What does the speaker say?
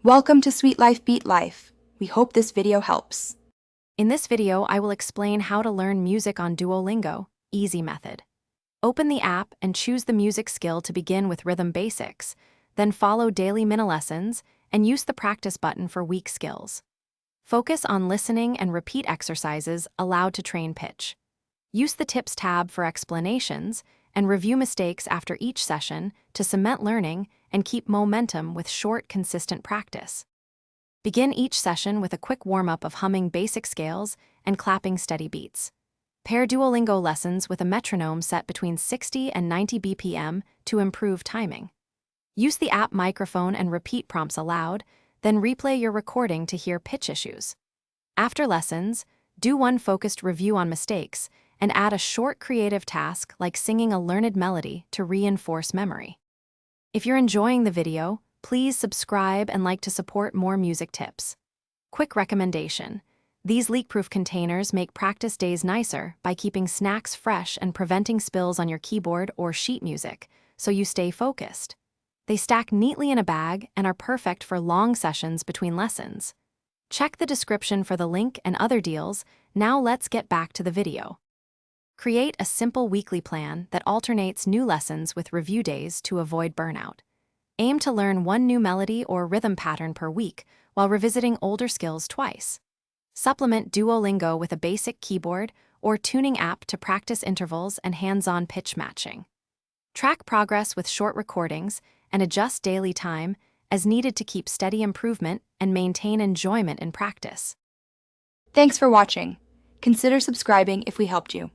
Welcome to Sweet Life Beat Life. We hope this video helps. In this video, I will explain how to learn music on Duolingo, easy method. Open the app and choose the music skill to begin with rhythm basics, then follow daily mini lessons and use the practice button for weak skills. Focus on listening and repeat exercises allowed to train pitch. Use the tips tab for explanations and review mistakes after each session to cement learning and keep momentum with short, consistent practice. Begin each session with a quick warm-up of humming basic scales and clapping steady beats. Pair Duolingo lessons with a metronome set between 60 and 90 BPM to improve timing. Use the app microphone and repeat prompts aloud, then replay your recording to hear pitch issues. After lessons, do one focused review on mistakes and add a short creative task like singing a learned melody to reinforce memory. If you're enjoying the video, please subscribe and like to support more music tips. Quick recommendation: these leak-proof containers make practice days nicer by keeping snacks fresh and preventing spills on your keyboard or sheet music, so you stay focused. They stack neatly in a bag and are perfect for long sessions between lessons. Check the description for the link and other deals. Now let's get back to the video. Create a simple weekly plan that alternates new lessons with review days to avoid burnout. Aim to learn one new melody or rhythm pattern per week while revisiting older skills twice. Supplement Duolingo with a basic keyboard or tuning app to practice intervals and hands-on pitch matching. Track progress with short recordings and adjust daily time as needed to keep steady improvement and maintain enjoyment in practice. Thanks for watching. Consider subscribing if we helped you.